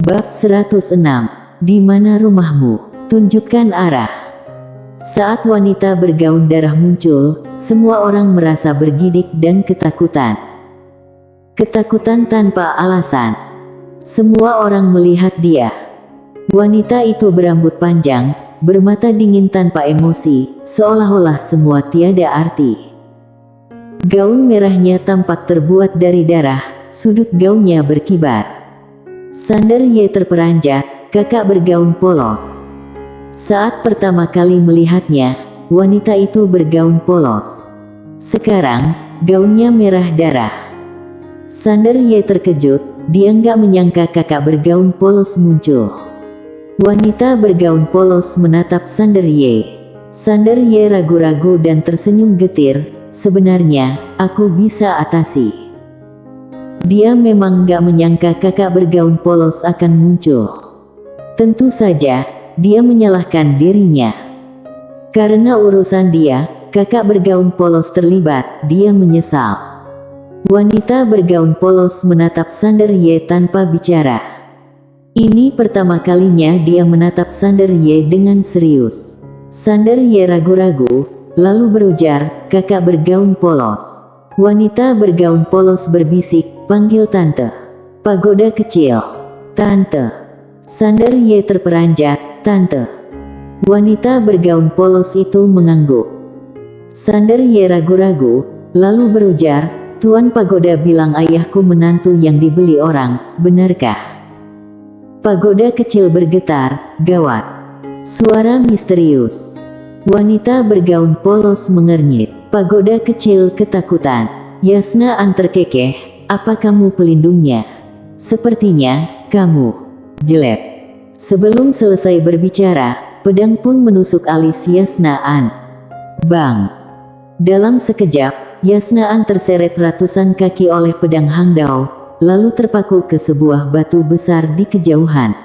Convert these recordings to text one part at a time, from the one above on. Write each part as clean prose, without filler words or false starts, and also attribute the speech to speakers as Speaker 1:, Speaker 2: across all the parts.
Speaker 1: Bab 106. Di mana rumahmu? Tunjukkan arah. Saat wanita bergaun darah muncul, semua orang merasa bergidik dan ketakutan. Ketakutan tanpa alasan. Semua orang melihat dia. Wanita itu berambut panjang, bermata dingin tanpa emosi, seolah-olah semua tiada arti. Gaun merahnya tampak terbuat dari darah, sudut gaunnya berkibar. Sandar Ye terperanjat, kakak bergaun polos. Saat pertama kali melihatnya, wanita itu bergaun polos. Sekarang, gaunnya merah darah. Sandar Ye terkejut, dia nggak menyangka kakak bergaun polos muncul. Wanita bergaun polos menatap Sandar Ye. Sandar Ye ragu-ragu dan tersenyum getir, sebenarnya, aku bisa atasi. Dia memang gak menyangka kakak bergaun polos akan muncul. Tentu saja, dia menyalahkan dirinya. Karena urusan dia, kakak bergaun polos terlibat, dia menyesal. Wanita bergaun polos menatap Sandar Ye tanpa bicara. Ini pertama kalinya dia menatap Sandar Ye dengan serius. Sandar Ye ragu-ragu, lalu berujar, kakak bergaun polos. Wanita bergaun polos berbisik, panggil tante. Pagoda kecil. Tante. Sandar Ye terperanjat, tante. Wanita bergaun polos itu mengangguk. Sandar Ye ragu-ragu, lalu berujar, Tuan Pagoda bilang ayahku menantu yang dibeli orang, benarkah? Pagoda kecil bergetar, gawat. Suara misterius. Wanita bergaun polos mengernyit. Pagoda kecil ketakutan. Yasna terkekeh, apa kamu pelindungnya? Sepertinya, kamu. Jelek. Sebelum selesai berbicara, pedang pun menusuk alis Yasna. Bang. Dalam sekejap, Yasna terseret ratusan kaki oleh pedang Hangdao, lalu terpaku ke sebuah batu besar di kejauhan.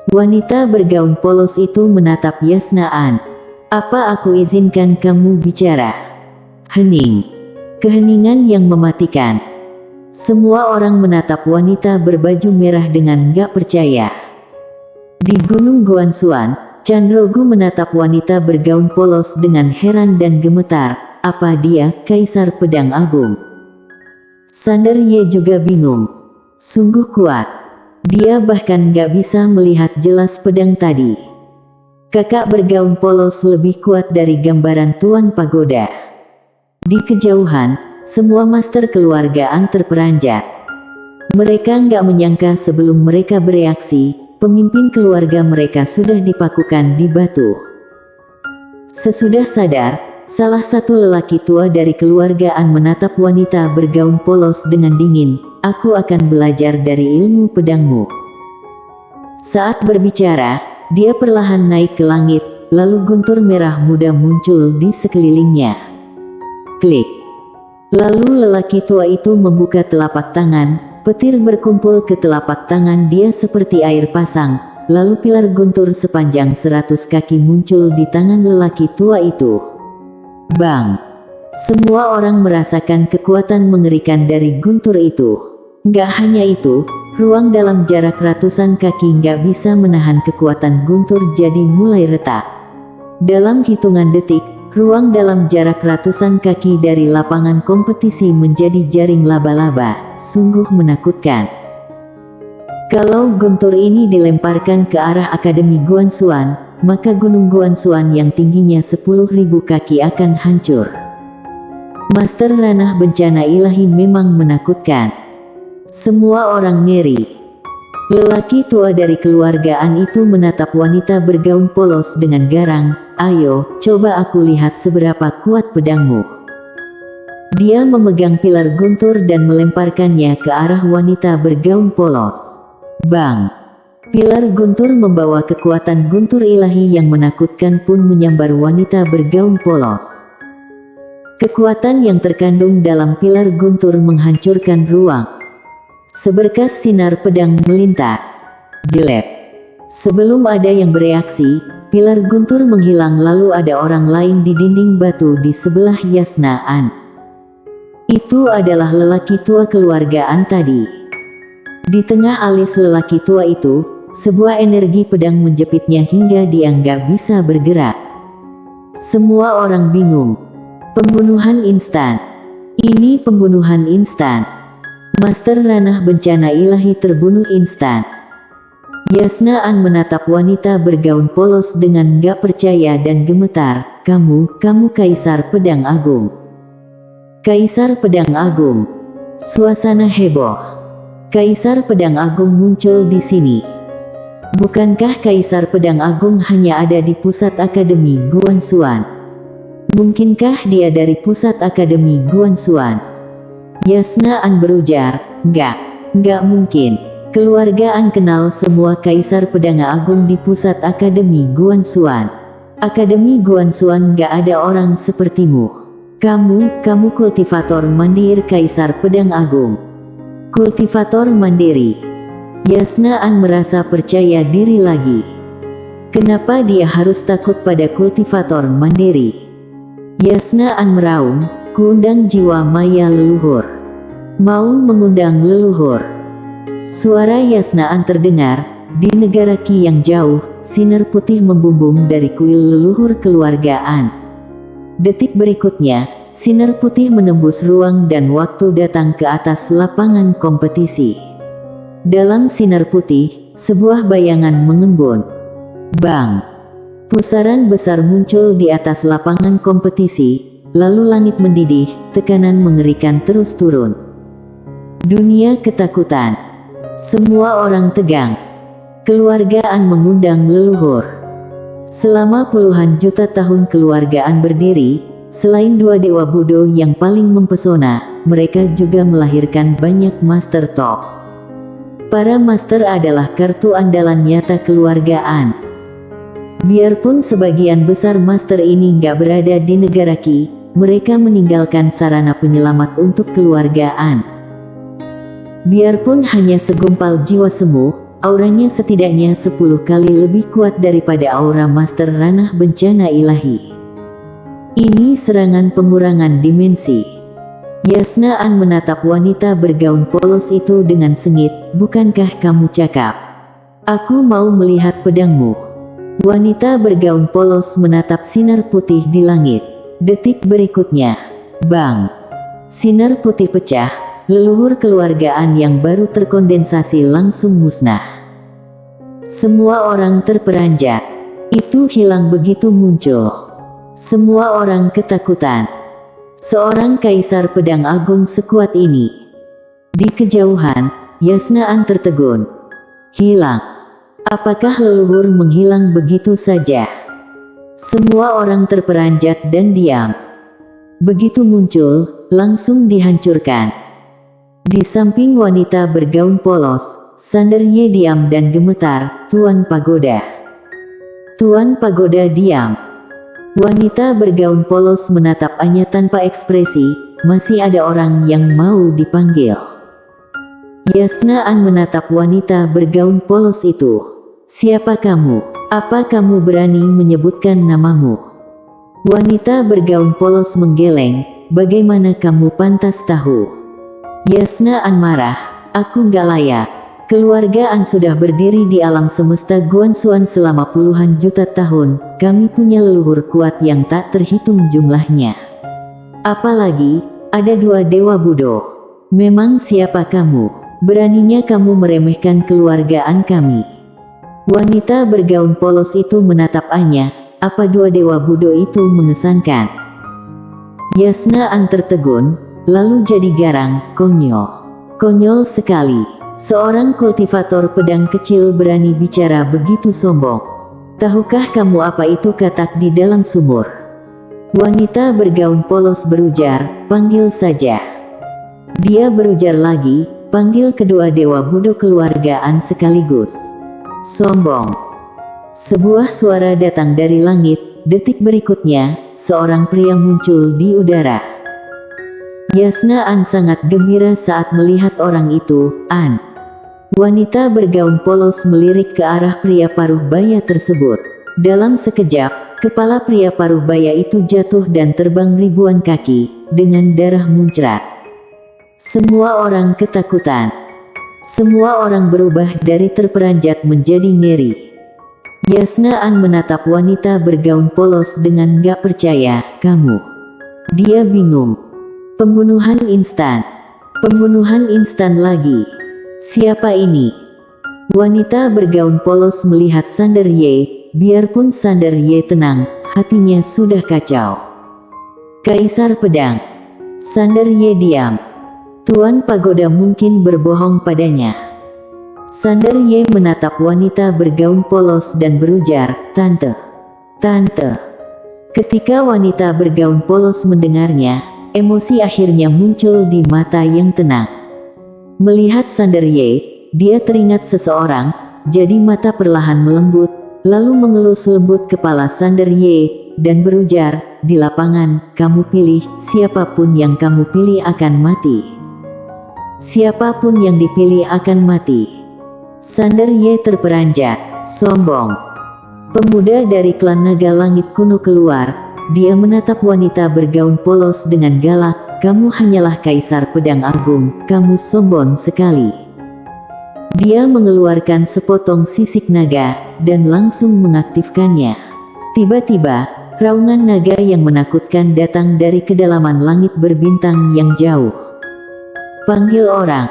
Speaker 1: Wanita bergaun polos itu menatap Yasna. Apa aku izinkan kamu bicara? Hening. Keheningan yang mematikan. Semua orang menatap wanita berbaju merah dengan gak percaya. Di Gunung Guansuan, Chandrogu menatap wanita bergaun polos dengan heran dan gemetar. Apa dia, Kaisar Pedang Agung? Sandar Ye juga bingung. Sungguh kuat. Dia bahkan gak bisa melihat jelas pedang tadi. Kakak bergaun polos lebih kuat dari gambaran Tuan Pagoda. Di kejauhan, semua master keluargaan terperanjat. Mereka nggak menyangka sebelum mereka bereaksi, pemimpin keluarga mereka sudah dipakukan di batu. Sesudah sadar, salah satu lelaki tua dari keluargaan menatap wanita bergaun polos dengan dingin. Aku akan belajar dari ilmu pedangmu. Saat berbicara, dia perlahan naik ke langit, lalu guntur merah muda muncul di sekelilingnya. Klik. Lalu lelaki tua itu membuka telapak tangan, petir berkumpul ke telapak tangan dia seperti air pasang, lalu pilar guntur sepanjang 100 kaki muncul di tangan lelaki tua itu. Bang! Semua orang merasakan kekuatan mengerikan dari guntur itu. Gak hanya itu, ruang dalam jarak ratusan kaki nggak bisa menahan kekuatan guntur jadi mulai retak. Dalam hitungan detik, ruang dalam jarak ratusan kaki dari lapangan kompetisi menjadi jaring laba-laba, sungguh menakutkan. Kalau guntur ini dilemparkan ke arah Akademi Guansuan, maka Gunung Guansuan yang tingginya 10.000 kaki akan hancur. Master ranah bencana ilahi memang menakutkan. Semua orang ngeri. Lelaki tua dari keluargaan itu menatap wanita bergaun polos dengan garang. Ayo, coba aku lihat seberapa kuat pedangmu. Dia memegang pilar guntur dan melemparkannya ke arah wanita bergaun polos. Bang! Pilar guntur membawa kekuatan guntur ilahi yang menakutkan pun menyambar wanita bergaun polos. Kekuatan yang terkandung dalam pilar guntur menghancurkan ruang. Seberkas sinar pedang melintas. Jelek. Sebelum ada yang bereaksi, pilar guntur menghilang lalu ada orang lain di dinding batu di sebelah Yasna. Itu adalah lelaki tua keluargaan tadi. Di tengah alis lelaki tua itu, sebuah energi pedang menjepitnya hingga dia nggak bisa bergerak. Semua orang bingung. Pembunuhan instan. Ini pembunuhan instan. Master Ranah Bencana Ilahi terbunuh instan. Yasnaan menatap wanita bergaun polos dengan nggak percaya dan gemetar. Kamu Kaisar Pedang Agung. Kaisar Pedang Agung. Suasana heboh. Kaisar Pedang Agung muncul di sini. Bukankah Kaisar Pedang Agung hanya ada di pusat Akademi Guanxuan? Mungkinkah dia dari pusat Akademi Guanxuan? Yasnaan berujar, enggak mungkin. Keluarga An kenal semua Kaisar Pedang Agung di pusat Akademi Guanxuan. Akademi Guanxuan enggak ada orang sepertimu. Kamu kultivator mandiri Kaisar Pedang Agung. Kultivator mandiri. Yasnaan merasa percaya diri lagi. Kenapa dia harus takut pada kultivator mandiri? Yasnaan meraung, kuundang jiwa maya leluhur. Mau mengundang leluhur. Suara Yasnaan terdengar, di negara Qi yang jauh, sinar putih membumbung dari kuil leluhur keluargaan. Detik berikutnya, sinar putih menembus ruang dan waktu datang ke atas lapangan kompetisi. Dalam sinar putih, sebuah bayangan mengembun. Bang! Pusaran besar muncul di atas lapangan kompetisi, lalu langit mendidih, tekanan mengerikan terus turun. Dunia ketakutan. Semua orang tegang. Keluargaan mengundang leluhur. Selama puluhan juta tahun keluargaan berdiri, selain dua dewa Budo yang paling mempesona, mereka juga melahirkan banyak master top. Para master adalah kartu andalan nyata keluargaan. Biarpun sebagian besar master ini nggak berada di negara Qi, mereka meninggalkan sarana penyelamat untuk keluargaan. Biarpun hanya segumpal jiwa semu, auranya setidaknya 10 kali lebih kuat daripada aura Master Ranah Bencana Ilahi. Ini serangan pengurangan dimensi. Yasnaan menatap wanita bergaun polos itu dengan sengit, bukankah kamu cakap? Aku mau melihat pedangmu. Wanita bergaun polos menatap sinar putih di langit. Detik berikutnya, bang! Sinar putih pecah, leluhur keluargaan yang baru terkondensasi langsung musnah. Semua orang terperanjat. Itu hilang begitu muncul. Semua orang ketakutan. Seorang Kaisar Pedang Agung sekuat ini. Di kejauhan, Yasnaan tertegun. Hilang. Apakah leluhur menghilang begitu saja? Semua orang terperanjat dan diam. Begitu muncul, langsung dihancurkan. Di samping wanita bergaun polos, Sanderye diam dan gemetar. Tuan Pagoda. Tuan Pagoda diam. Wanita bergaun polos menatapnya tanpa ekspresi. Masih ada orang yang mau dipanggil. Yasnaan menatap wanita bergaun polos itu. Siapa kamu? Apa kamu berani menyebutkan namamu? Wanita bergaun polos menggeleng. Bagaimana kamu pantas tahu? Yasnaan marah. Aku nggak layak. Keluargaan sudah berdiri di alam semesta Guanxuan selama puluhan juta tahun. Kami punya leluhur kuat yang tak terhitung jumlahnya. Apalagi, ada dua dewa Budo. Memang siapa kamu? Beraninya kamu meremehkan keluargaan kami. Wanita bergaun polos itu menatapnya. Apa dua dewa Budo itu mengesankan? Yasnaan tertegun, lalu jadi garang. Konyol. Konyol sekali. Seorang kultivator pedang kecil berani bicara begitu sombong. Tahukah kamu apa itu katak di dalam sumur? Wanita bergaun polos berujar, panggil saja. Dia berujar lagi, panggil kedua dewa Budo keluargaan sekaligus. Sombong. Sebuah suara datang dari langit. Detik berikutnya, seorang pria muncul di udara. Yasnaan sangat gembira saat melihat orang itu. An. Wanita bergaun polos melirik ke arah pria paruh baya tersebut. Dalam sekejap, kepala pria paruh baya itu jatuh dan terbang ribuan kaki, dengan darah muncrat. Semua orang ketakutan. Semua orang berubah dari terperanjat menjadi ngeri. Yasna An menatap wanita bergaun polos dengan gak percaya. Kamu? Dia bingung. Pembunuhan instan. Pembunuhan instan lagi. Siapa ini? Wanita bergaun polos melihat Sander Ye. Biarpun Sander Ye tenang, hatinya sudah kacau. Kaisar Pedang. Sander Ye diam. Tuan Pagoda mungkin berbohong padanya. Sander Ye menatap wanita bergaun polos dan berujar, Tante. Tante. Ketika wanita bergaun polos mendengarnya, emosi akhirnya muncul di mata yang tenang. Melihat Sander Ye, dia teringat seseorang, jadi mata perlahan melembut, lalu mengelus lembut kepala Sander Ye, dan berujar, di lapangan, kamu pilih, siapapun yang kamu pilih akan mati. Siapapun yang dipilih akan mati. Sander Ye terperanjat, sombong. Pemuda dari klan naga langit kuno keluar, dia menatap wanita bergaun polos dengan galak, kamu hanyalah kaisar pedang agung, kamu sombong sekali. Dia mengeluarkan sepotong sisik naga, dan langsung mengaktifkannya. Tiba-tiba, raungan naga yang menakutkan datang dari kedalaman langit berbintang yang jauh. Panggil orang.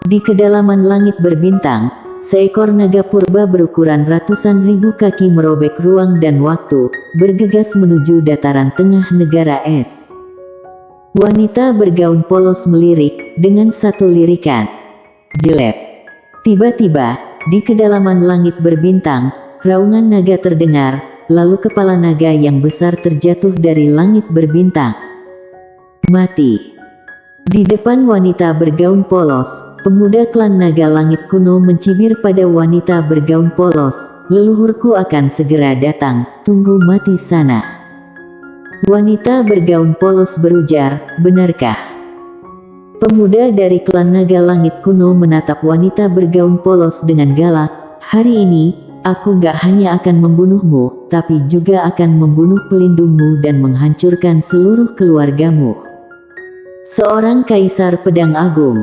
Speaker 1: Di kedalaman langit berbintang, seekor naga purba berukuran ratusan ribu kaki merobek ruang dan waktu, bergegas menuju dataran tengah negara es. Wanita bergaun polos melirik, dengan satu lirikan. Jelek. Tiba-tiba, di kedalaman langit berbintang, raungan naga terdengar, lalu kepala naga yang besar terjatuh dari langit berbintang. Mati. Di depan wanita bergaun polos, pemuda klan naga langit kuno mencibir pada wanita bergaun polos, leluhurku akan segera datang, tunggu mati sana. Wanita bergaun polos berujar, benarkah? Pemuda dari klan naga langit kuno menatap wanita bergaun polos dengan galak, hari ini, aku gak hanya akan membunuhmu, tapi juga akan membunuh pelindungmu dan menghancurkan seluruh keluargamu. Seorang kaisar pedang agung.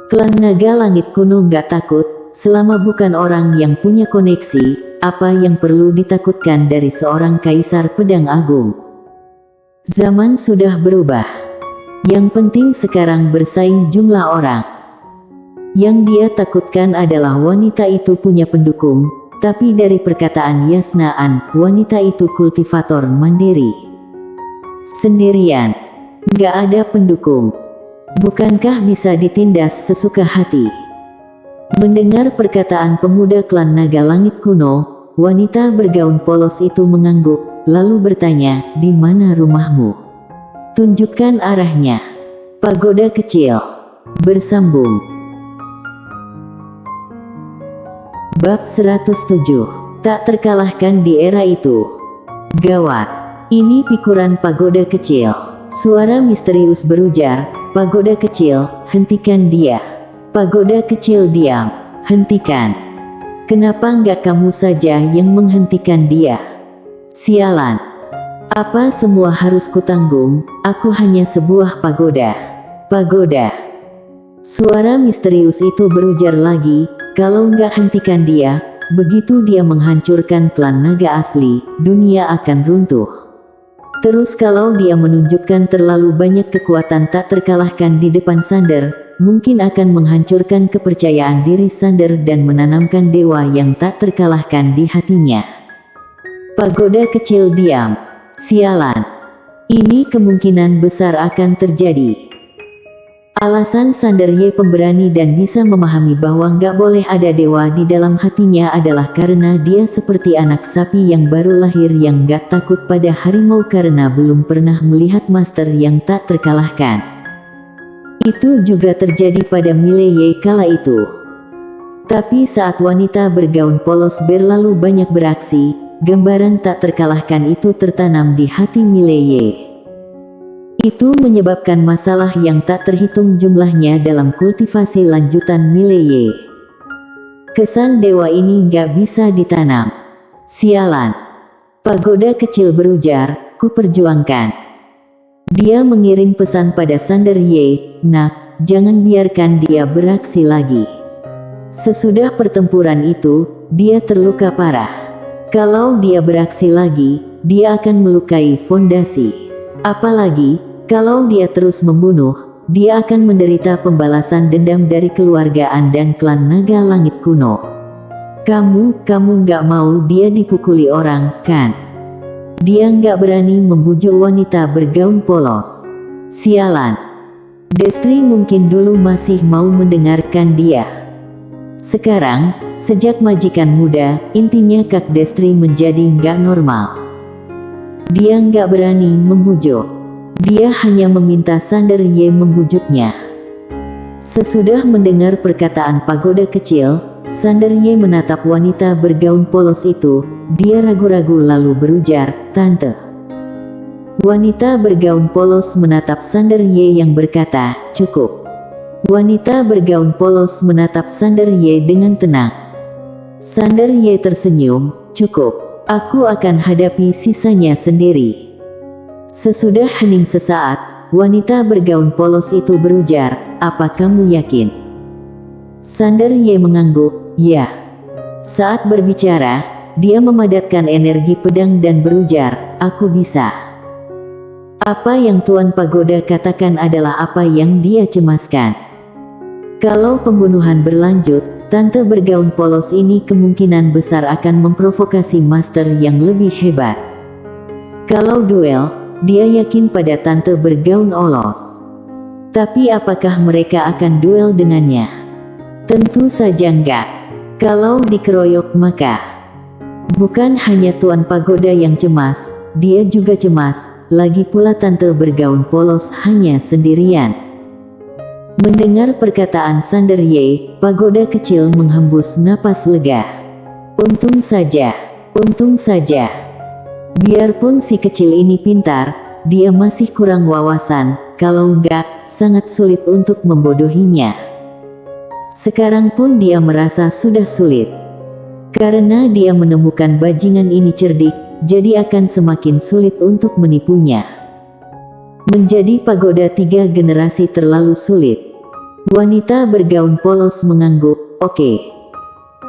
Speaker 1: Klan naga langit kuno gak takut, selama bukan orang yang punya koneksi, apa yang perlu ditakutkan dari seorang kaisar pedang agung. Zaman sudah berubah. Yang penting sekarang bersaing jumlah orang. Yang dia takutkan adalah wanita itu punya pendukung, tapi dari perkataan Yasna An, wanita itu kultivator mandiri. Sendirian. Gak ada pendukung. Bukankah bisa ditindas sesuka hati? Mendengar perkataan pemuda klan naga langit kuno, wanita bergaun polos itu mengangguk, lalu bertanya, di mana rumahmu? Tunjukkan arahnya. Pagoda kecil. Bersambung. Bab 107. Tak terkalahkan di era itu. Gawat. Ini pikuran pagoda kecil. Suara misterius berujar, pagoda kecil, hentikan dia. Pagoda kecil diam, hentikan. Kenapa enggak kamu saja yang menghentikan dia? Sialan. Apa semua harus kutanggung, aku hanya sebuah pagoda. Pagoda. Suara misterius itu berujar lagi, kalau enggak hentikan dia, begitu dia menghancurkan klan naga asli, dunia akan runtuh. Terus kalau dia menunjukkan terlalu banyak kekuatan tak terkalahkan di depan Sander, mungkin akan menghancurkan kepercayaan diri Sander dan menanamkan dewa yang tak terkalahkan di hatinya. Pagoda kecil diam. Sialan. Ini kemungkinan besar akan terjadi. Alasan Sander Ye pemberani dan bisa memahami bahwa nggak boleh ada dewa di dalam hatinya adalah karena dia seperti anak sapi yang baru lahir yang nggak takut pada harimau karena belum pernah melihat master yang tak terkalahkan. Itu juga terjadi pada Mile Ye kala itu. Tapi saat wanita bergaun polos berlalu banyak beraksi, gambaran tak terkalahkan itu tertanam di hati Mile Ye. Itu menyebabkan masalah yang tak terhitung jumlahnya dalam kultivasi lanjutan Mile Ye. Kesan dewa ini nggak bisa ditanam. Sialan. Pagoda kecil berujar, ku perjuangkan. Dia mengirim pesan pada Sander Ye, nak, jangan biarkan dia beraksi lagi. Sesudah pertempuran itu, dia terluka parah. Kalau dia beraksi lagi, dia akan melukai fondasi. Apalagi, kalau dia terus membunuh, dia akan menderita pembalasan dendam dari keluargaan dan klan naga langit kuno. Kamu nggak mau dia dipukuli orang, kan? Dia nggak berani membujuk wanita bergaun polos. Sialan. Destri mungkin dulu masih mau mendengarkan dia. Sekarang, sejak majikan muda, intinya Kak Destri menjadi nggak normal. Dia nggak berani membujuk. Dia hanya meminta Sander Ye membujuknya. Sesudah mendengar perkataan pagoda kecil, Sander Ye menatap wanita bergaun polos itu. Dia ragu-ragu lalu berujar, "Tante." Wanita bergaun polos menatap Sander Ye yang berkata, "Cukup." Wanita bergaun polos menatap Sander Ye dengan tenang. Sander Ye tersenyum, "Cukup. Aku akan hadapi sisanya sendiri." Sesudah hening sesaat, wanita bergaun polos itu berujar, "Apa kamu yakin?" Sander Ye mengangguk, "Ya." Saat berbicara, dia memadatkan energi pedang dan berujar, "Aku bisa." Apa yang Tuan Pagoda katakan adalah apa yang dia cemaskan. Kalau pembunuhan berlanjut, tante bergaun polos ini kemungkinan besar akan memprovokasi master yang lebih hebat. Kalau duel, dia yakin pada tante bergaun polos. Tapi apakah mereka akan duel dengannya? Tentu saja enggak. Kalau dikeroyok maka bukan hanya Tuan Pagoda yang cemas, dia juga cemas, lagi pula tante bergaun polos hanya sendirian. Mendengar perkataan Sander Ye, Pagoda kecil menghembus napas lega. Untung saja. Biarpun si kecil ini pintar, dia masih kurang wawasan, kalau enggak, sangat sulit untuk membodohinya. Sekarang pun dia merasa sudah sulit. Karena dia menemukan bajingan ini cerdik, jadi akan semakin sulit untuk menipunya. Menjadi pagoda 3 generasi terlalu sulit. Wanita bergaun polos mengangguk, "Oke."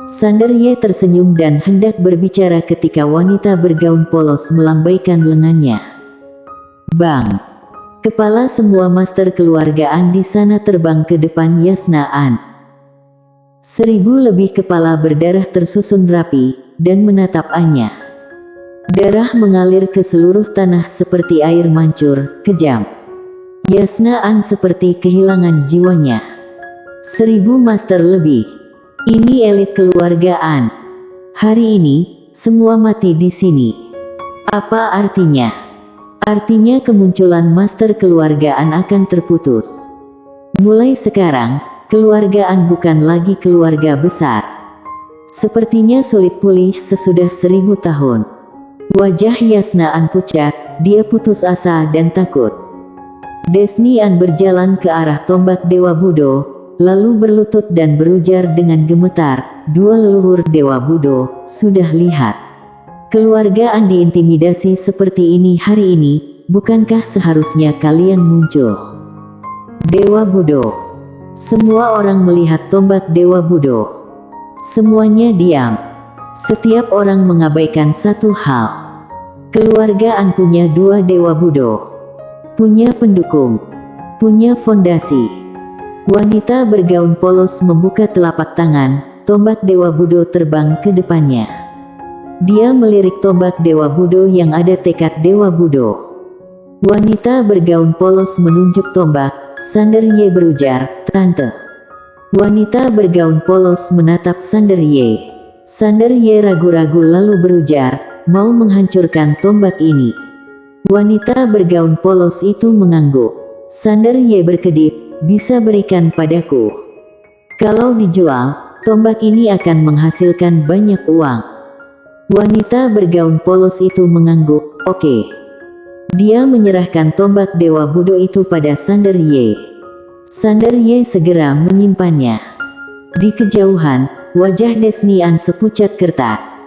Speaker 1: Sander Ye tersenyum dan hendak berbicara ketika wanita bergaun polos melambaikan lengannya. Bang! Kepala semua master keluargaan di sana terbang ke depan Yasna An. 1000 lebih kepala berdarah tersusun rapi, dan menatap Anya. Darah mengalir ke seluruh tanah seperti air mancur, kejam. Yasna An seperti kehilangan jiwanya. 1000 master lebih. Ini elit keluargaan. Hari ini, semua mati di sini. Apa artinya? Artinya kemunculan master keluargaan akan terputus. Mulai sekarang, keluargaan bukan lagi keluarga besar. Sepertinya sulit pulih sesudah 1000 tahun. Wajah Yasna An pucat, dia putus asa dan takut. Desni An berjalan ke arah tombak Dewa Budo, lalu berlutut dan berujar dengan gemetar, "Dua leluhur Dewa Budo, sudah lihat. Keluargaan diintimidasi seperti ini hari ini, bukankah seharusnya kalian muncul?" Dewa Budo. Semua orang melihat tombak Dewa Budo. Semuanya diam. Setiap orang mengabaikan satu hal. Keluargaan punya 2 Dewa Budo. Punya pendukung. Punya fondasi. Wanita bergaun polos membuka telapak tangan, tombak Dewa Budo terbang ke depannya. Dia melirik tombak Dewa Budo yang ada tekad Dewa Budo. Wanita bergaun polos menunjuk tombak, Sander Ye berujar, "Tante." Wanita bergaun polos menatap Sander Ye. Sander Ye ragu-ragu lalu berujar, "Mau menghancurkan tombak ini." Wanita bergaun polos itu mengangguk. Sander Ye berkedip, "Bisa berikan padaku. Kalau dijual, tombak ini akan menghasilkan banyak uang." Wanita bergaun polos itu mengangguk, "Oke." Dia menyerahkan tombak Dewa Budo itu pada Sander Ye. Sander Ye segera menyimpannya. Di kejauhan, wajah Desni An sepucat kertas.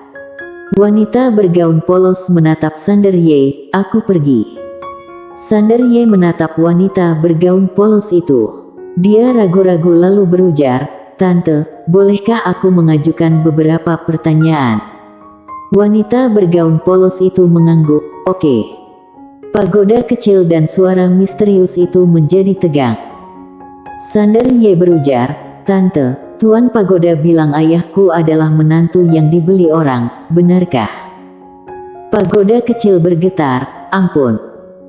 Speaker 1: Wanita bergaun polos menatap Sander Ye, "Aku pergi." Sander Ye menatap wanita bergaun polos itu. Dia ragu-ragu lalu berujar, "Tante, bolehkah aku mengajukan beberapa pertanyaan?" Wanita bergaun polos itu mengangguk, "Oke." Pagoda kecil dan suara misterius itu menjadi tegang. Sander Ye berujar, "Tante, Tuan Pagoda bilang ayahku adalah menantu yang dibeli orang, benarkah?" Pagoda kecil bergetar, "Ampun.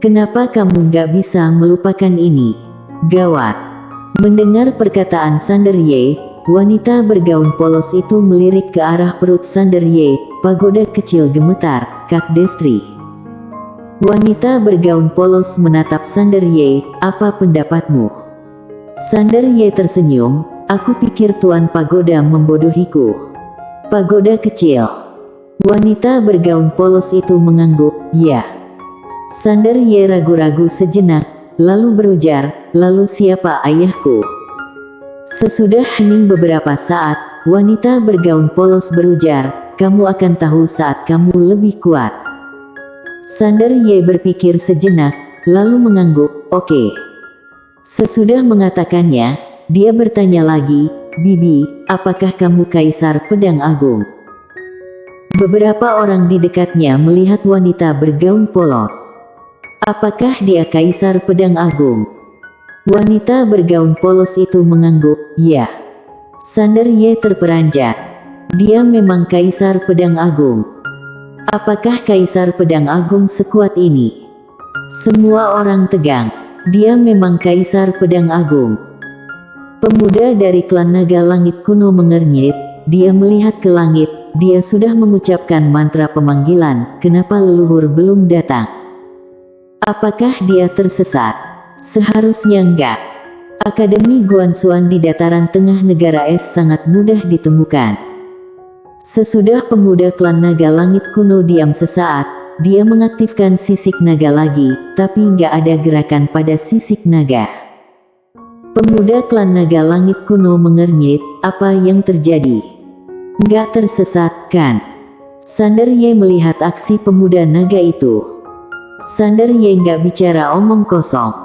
Speaker 1: Kenapa kamu gak bisa melupakan ini? Gawat." Mendengar perkataan Sander Ye, wanita bergaun polos itu melirik ke arah perut Sander Ye. Pagoda kecil gemetar, "Kak Destri." Wanita bergaun polos menatap Sander Ye, "Apa pendapatmu?" Sander Ye tersenyum, "Aku pikir Tuan Pagoda membodohiku." Pagoda kecil. Wanita bergaun polos itu mengangguk, "Ya." Sander Ye ragu-ragu sejenak, lalu berujar, "Lalu siapa ayahku?" Sesudah hening beberapa saat, wanita bergaun polos berujar, "Kamu akan tahu saat kamu lebih kuat." Sander Ye berpikir sejenak, lalu mengangguk, "Oke." Sesudah mengatakannya, dia bertanya lagi, "Bibi, apakah kamu Kaisar Pedang Agung?" Beberapa orang di dekatnya melihat wanita bergaun polos. "Apakah dia Kaisar Pedang Agung?" Wanita bergaun polos itu mengangguk, "Ya." Sander Ye terperanjat. Dia memang Kaisar Pedang Agung. Apakah Kaisar Pedang Agung sekuat ini? Semua orang tegang. Dia memang Kaisar Pedang Agung. Pemuda dari klan Naga Langit kuno mengernyit. Dia melihat ke langit. Dia sudah mengucapkan mantra pemanggilan. Kenapa leluhur belum datang? Apakah dia tersesat? Seharusnya enggak. Akademi Guanxuan di dataran tengah negara es sangat mudah ditemukan. Sesudah pemuda klan Naga Langit kuno diam sesaat, dia mengaktifkan sisik naga lagi, tapi enggak ada gerakan pada sisik naga. Pemuda klan Naga Langit kuno mengernyit, "Apa yang terjadi? Enggak tersesat, kan?" Sander Ye melihat aksi pemuda naga itu. Sander Ye nggak bicara omong kosong.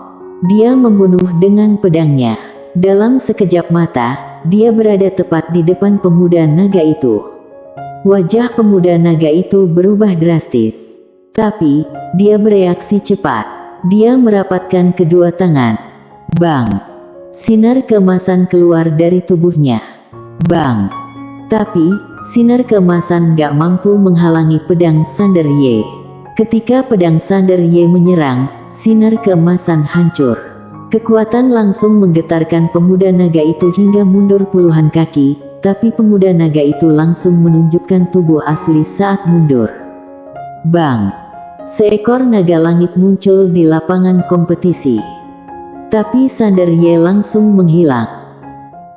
Speaker 1: Dia membunuh dengan pedangnya. Dalam sekejap mata, dia berada tepat di depan pemuda naga itu. Wajah pemuda naga itu berubah drastis. Tapi, dia bereaksi cepat. Dia merapatkan kedua tangan. Bang! Sinar keemasan keluar dari tubuhnya. Bang! Tapi, sinar keemasan nggak mampu menghalangi pedang Sander Ye. Ketika pedang Sander Ye menyerang, sinar keemasan hancur. Kekuatan langsung menggetarkan pemuda naga itu hingga mundur puluhan kaki, tapi pemuda naga itu langsung menunjukkan tubuh asli saat mundur. Bang! Seekor naga langit muncul di lapangan kompetisi. Tapi Sander Ye langsung menghilang.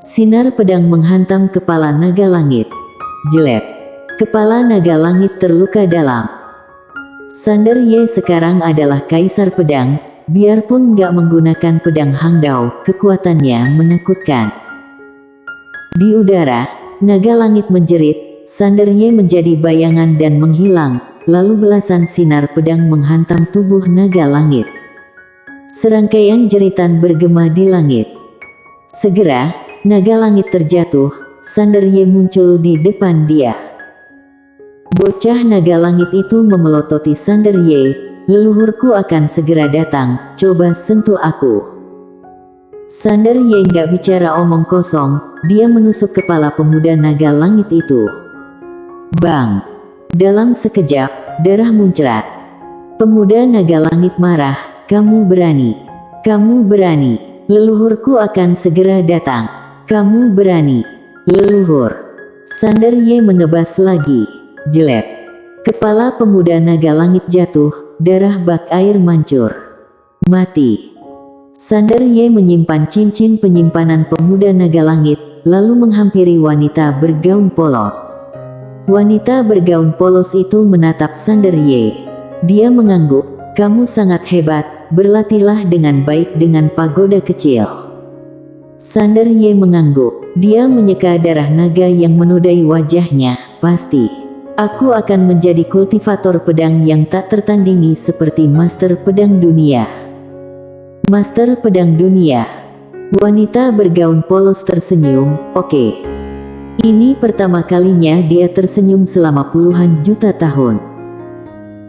Speaker 1: Sinar pedang menghantam kepala naga langit. Jelek. Kepala naga langit terluka dalam. Sander Ye sekarang adalah Kaisar Pedang, biarpun nggak menggunakan pedang Hangdao, kekuatannya menakutkan. Di udara, naga langit menjerit, Sander Ye menjadi bayangan dan menghilang, lalu belasan sinar pedang menghantam tubuh naga langit. Serangkaian jeritan bergema di langit. Segera, naga langit terjatuh, Sander Ye muncul di depan dia. Bocah naga langit itu memelototi Sander Ye, "Leluhurku akan segera datang, coba sentuh aku." Sander Ye nggak bicara omong kosong, dia menusuk kepala pemuda naga langit itu. Bang! Dalam sekejap, darah muncrat. Pemuda naga langit marah, "Kamu berani. Kamu berani. Leluhurku akan segera datang. Kamu berani. Leluhur." Sander Ye menebas lagi. Jelek. Kepala pemuda naga langit jatuh, darah bak air mancur. Mati. Sander Ye menyimpan cincin penyimpanan pemuda naga langit, lalu menghampiri wanita bergaun polos. Wanita bergaun polos itu menatap Sander Ye. Dia mengangguk, "Kamu sangat hebat, berlatihlah dengan baik dengan pagoda kecil." Sander Ye mengangguk. Dia menyeka darah naga yang menodai wajahnya. "Pasti. Aku akan menjadi kultivator pedang yang tak tertandingi seperti Master Pedang Dunia." Master Pedang Dunia. Wanita bergaun polos tersenyum. Oke. Ini pertama kalinya dia tersenyum selama puluhan juta tahun.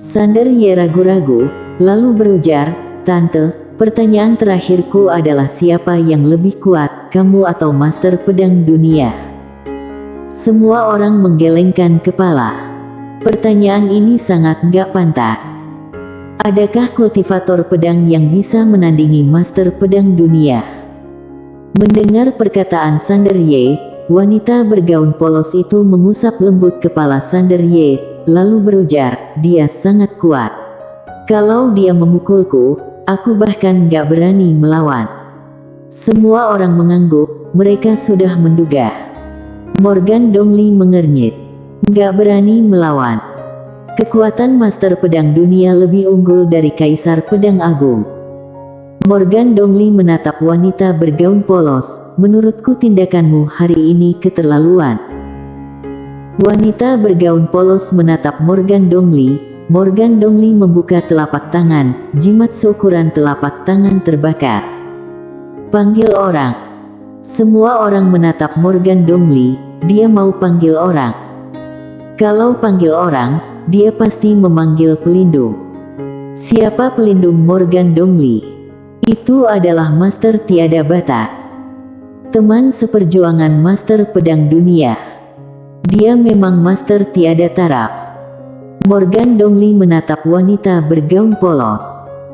Speaker 1: Sander Ye ragu-ragu, lalu berujar, "Tante, pertanyaan terakhirku adalah siapa yang lebih kuat, kamu atau Master Pedang Dunia?" Semua orang menggelengkan kepala. Pertanyaan ini sangat gak pantas. Adakah kultivator pedang yang bisa menandingi Master Pedang Dunia? Mendengar perkataan Sander Ye, wanita bergaun polos itu mengusap lembut kepala Sander Ye, lalu berujar, "Dia sangat kuat. Kalau dia memukulku, aku bahkan gak berani melawan." Semua orang mengangguk, mereka sudah menduga. Morgan Dongli mengernyit. Gak berani melawan. Kekuatan Master Pedang Dunia lebih unggul dari Kaisar Pedang Agung. Morgan Dongli menatap wanita bergaun polos, "Menurutku tindakanmu hari ini keterlaluan." Wanita bergaun polos menatap Morgan Dongli. Morgan Dongli membuka telapak tangan, jimat seukuran telapak tangan terbakar. "Panggil orang." Semua orang menatap Morgan Dongli, dia mau panggil orang. Kalau panggil orang, dia pasti memanggil pelindung. Siapa pelindung Morgan Dongli? Itu adalah Master Tiada Batas. Teman seperjuangan Master Pedang Dunia. Dia memang Master Tiada Taraf. Morgan Dongli menatap wanita bergaun polos.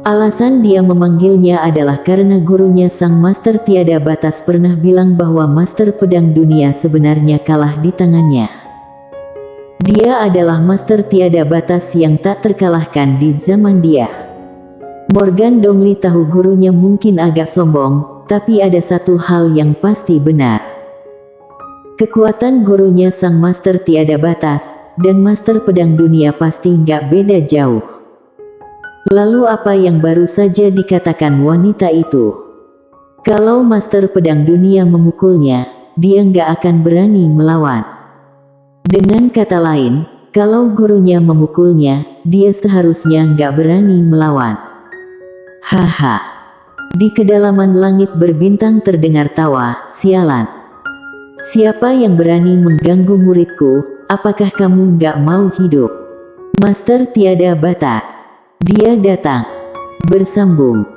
Speaker 1: Alasan dia memanggilnya adalah karena gurunya sang Master Tiada Batas pernah bilang bahwa Master Pedang Dunia sebenarnya kalah di tangannya. Dia adalah Master Tiada Batas yang tak terkalahkan di zaman dia. Morgan Dongli tahu gurunya mungkin agak sombong, tapi ada satu hal yang pasti benar. Kekuatan gurunya sang Master Tiada Batas, dan Master Pedang Dunia pasti nggak beda jauh. Lalu apa yang baru saja dikatakan wanita itu? Kalau Master Pedang Dunia memukulnya, dia nggak akan berani melawan. Dengan kata lain, kalau gurunya memukulnya, dia seharusnya nggak berani melawan. Haha. Di kedalaman langit berbintang terdengar tawa, "Sialan. Siapa yang berani mengganggu muridku? Apakah kamu nggak mau hidup?" Master Tiada Batas. Dia datang. Bersambung.